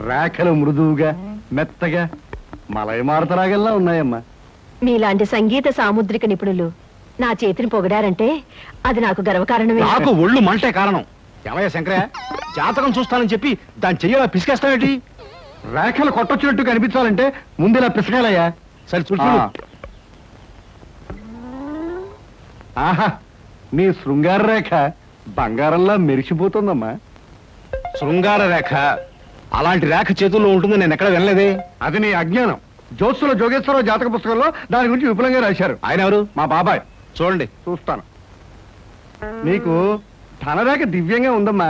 రేఖలు మృదువుగా మెత్తగా మలయమారుతరాగల్లా ఉన్నాయమ్మా. మీలాంటి సంగీత సాముద్రిక నిపుణులు నా చేతిని పొగడారంటే అది నాకు గర్వకారణమే. నాకు ఒళ్ళు మంటే కారణం. ఏమయ్య శంకరయ్య, జాతకం చూస్తానని చెప్పి దాని చెయ్యలా పిసికేస్తావేటి? రేఖలు కొట్టొచ్చినట్టు కనిపించాలంటే ముందులా పిసకాలయ్యా. సరే చూడు. ఆహా, నీ శృంగార రేఖ బంగారంలా మెరిసిపోతుందమ్మా. శృంగార రేఖ అలాంటి రేఖ చేతుల్లో ఉంటుందని నేను ఎక్కడ వినలేదే. అది నీ అజ్ఞానం. జోత్సుల జోగేశ్వరరావు జాతక పుస్తకంలో దాని గురించి విపులంగా రాశారు. ఆయన ఎవరు? మా బాబాయ్. చూడండి. చూస్తాను. నీకు ధనరేఖ దివ్యంగా ఉందమ్మా.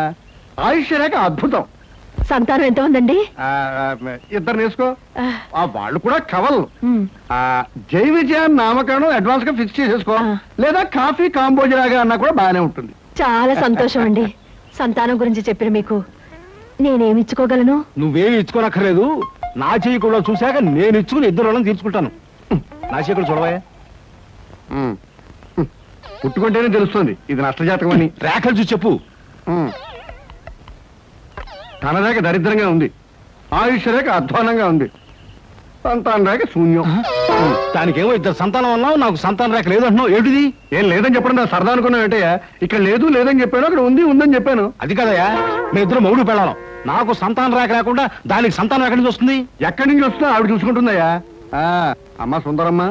ఆయుష్య రేఖ అద్భుతం. సంతానం ఎంత ఉందండి? ఇద్దరు నేసుకో. వాళ్ళు కూడా కవల్. ఉమ్. జై విజయాన్ని నామకరణం అడ్వాన్స్ గా ఫిక్స్ చేసేసుకో. లేదా కాఫీ కాంబోజరాగా అన్నా కూడా బాగానే ఉంటుంది. చాలా సంతోషం అండి. సంతానం గురించి చెప్పిన మీకు నేనేమి ఇచ్చుకోగలను? నువ్వేమి ఇచ్చుకోనక్కర్లేదు. నా చెయ్యి కూడా చూశాక నేను ఇచ్చుకుని ఇద్దరు వాళ్ళని తీర్చుకుంటాను. నా చెయ్యి కూడా చూడవా. పుట్టుకుంటేనే తెలుస్తుంది ఇది నష్టజాతకం అని. రేఖలు చూసి చెప్పు. ధనరేఖ దరిద్రంగా ఉంది. ఆయుష్ రేఖ అధ్వానంగా ఉంది. సంతాన రేఖ శూన్యం. దానికేమో ఇద్దరు సంతానం అన్నావు, నాకు సంతాన రేఖ లేదు అంటున్నావు. ఏంటిది? ఏం లేదని చెప్పడం నా సరదా అనుకున్నావు ఏంటయ్యా? ఇక్కడ లేదు లేదని చెప్పాను, అక్కడ ఉంది ఉందని చెప్పాను. అది కదయ్యా, మీ ఇద్దరు మొగుడు పెళ్ళాం. నాకు సంతాన రేఖ లేకుండా దానికి సంతానం ఎక్కడి నుంచి వస్తుంది? ఎక్కడి నుంచి వస్తుందో ఆవిడ చూసుకుంటుందయ్యా. అమ్మా సుందరమ్మ,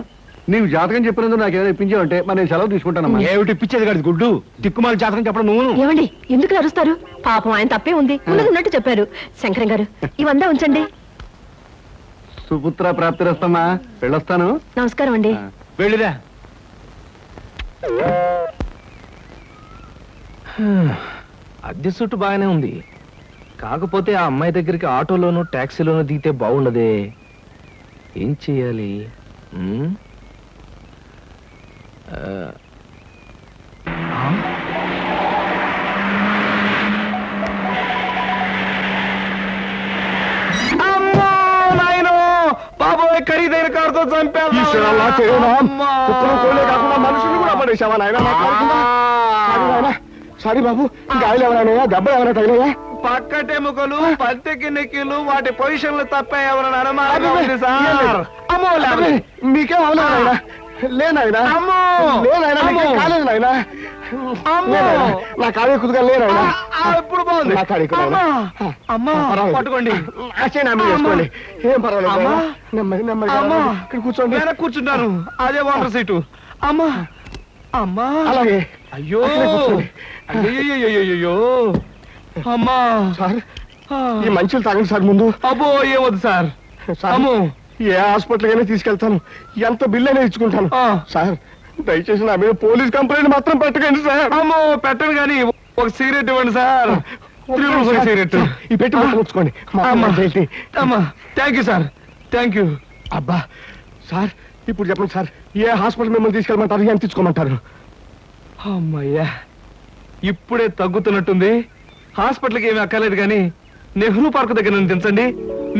నీవు జాతకం చెప్పినందుకు నాకేమైనా ఇప్పించావంటే మరి నేను సెలవు తీసుకుంటానమ్మా. ఏమిటి ఇప్పించేది కాదు గుడ్డు, దిక్కుమాలి జాతకం చెప్పడం నువ్వు. ఏమండి, ఎందుకు అరుస్తారు? పాపం ఆయన తప్పే ఉంది, ఉన్నట్టు చెప్పారు. శంకరం గారు, ఇవంతా ఉంచండి. సుపుత్ర ప్రాప్తిరస్తమ్మా. వెళ్ళొస్తాను. నమస్కారం అండి. వెళ్ళిరా. అద్దె చుట్టు బాగానే ఉంది, కాకపోతే ఆ అమ్మాయి దగ్గరికి ఆటోలోనూ ట్యాక్సీలోనూ దిగితే బాగుండదే. ఏం చెయ్యాలి? బాబోయ్, ఖరీదైన కారుతో చంపాను. మనుషులు కూడా పడేసావా నాయన? సారీ బాబు, గాయలు ఎవరైనా దెబ్బలు ఎవరైనా తగిలాయా? పక్కటెముకలు, పత్తెకి నెక్కిలు, వాటి పొజిషన్లు తప్ప ఎవరైనా అనుమానం ఉంది సార్. అమ్మో, మీకేం అవలేదా? లేనాయనా కాలేదు నాయన. నా కాళీ కుదుగా లేనాయన. ఇప్పుడు బాగుంది. నా కాళీ పట్టుకోండి. చేసుకోండి, ఏం పర్వాలేదు. నెమ్మది నెమ్మది ఇక్కడ కూర్చోండి. నేను కూర్చుంటాను, అదే వాటర్ సీటు. అమ్మా అమ్మా. అలాగే. అయ్యో అయ్యో అమ్మా. సార్, ఈ మంచులు తాగండి సార్ ముందు. అబ్బో, ఏమొద్దు సార్. అమ్మో, ఏ హాస్పిటల్ అయినా తీసుకెళ్తాను, ఎంత బిల్ అయినా ఇచ్చుకుంటాను. సార్, దయచేసి నా మీద పోలీస్ కంప్లైంట్ మాత్రం పెట్టకండి సార్. అమ్మో, పెట్టను కానీ ఒక సిగరెట్ ఇవ్వండి సార్. సిగరెట్ ఈ పెట్టి ఉంచుకోండి. అమ్మా, thank you sir, thank you. అబ్బా సార్, ఇప్పుడు చెప్పండి సార్, ఏ హాస్పిటల్ మిమ్మల్ని తీసుకెళ్ళమంటారు, ఎంత తీసుకోమంటారు? అమ్మయ్యా, ఇప్పుడే తగ్గుతున్నట్టుంది. హాస్పిటల్కి ఏమీ అక్కర్లేదు కానీ నెహ్రూ పార్క్ దగ్గర నుంచి దించండి.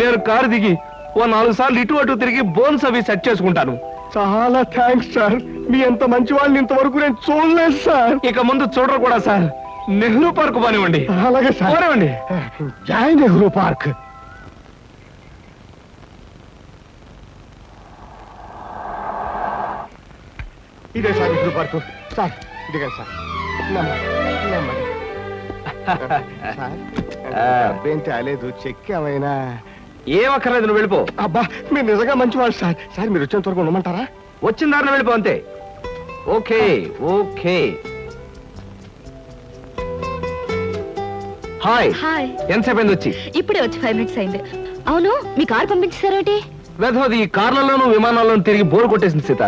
నేను కారు దిగి 4 సార్లు ఇటు అటు తిరిగి బోన్స్ అవి సెట్ చేసుకుంటాను. చాలా థ్యాంక్స్ సార్. మీ ఎంత మంచి వాళ్ళని ఇంతవరకు నేను చూడలేదు సార్. ఇక ముందు చూడరు కూడా సార్. నెహ్రూ పార్క్ పోనివ్వండి. అలాగే సార్, పోనివ్వండి. జై నెహ్రూ పార్క్. ఇదే సార్ నెహ్రూ పార్క్. సార్ ఇదిగా సార్. అబ్బేంటి అలేదు, చెక్ ఏమైనా? ఏం అక్కర్లేదు, నువ్వు వెళ్ళిపో. అబ్బా, మీరు నిజంగా మంచివాళ్ళు సార్. సార్, మీరు వచ్చేంత వరకు ఉండమంటారా? వచ్చిన దారిలో వెళ్ళిపో అంతే. Okay okay. హాయ్. హాయ్. ఎంతసేపు అయింది వచ్చి? ఇప్పుడే వచ్చి 5 minutes అయింది. అవును, మీ కారు పంపించేశారేంటి? వెధవది ఈ కార్లలోనూ విమానాల్లోనూ తిరిగి బోరు కొట్టేసింది సీత.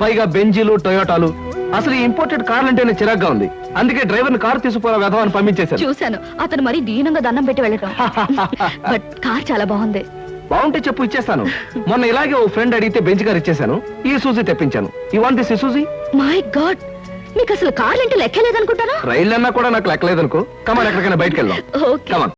పైగా బెంజీలు, టొయోటాలు. అసలు ఈ ఇంపోర్టెడ్ కార్లు అంటేనే చిరాగ్గా ఉంది. అందుకే డ్రైవర్ని కారు తీసుకుపోయిన వెధవాన్ని పంపించేశాను. చూశాను, అతను మరీ దీనంగా దండం పెట్టి వెళ్ళటం. బట్ కార్ చాలా బాగుంది. బాగుంటే చెప్పు, ఇచ్చేస్తాను. మొన్న ఇలాగే ఓ ఫ్రెండ్ అడిగితే బెంచ్ కార్ ఇచ్చేసాను. ఈ సూజీ తెప్పించాను. ఈ వాంట్ దిస్ సూజీ. మై గాడ్, మీకు అసలు కార్లు అంటే లెక్కలేదనుకుంటారా? రైళ్ళన్నా కూడా నాకు లెక్కలేదనుకో. కమాన్, ఎక్కడికైనా బయటకు వెళ్దాం. ఓకే. కమాన్.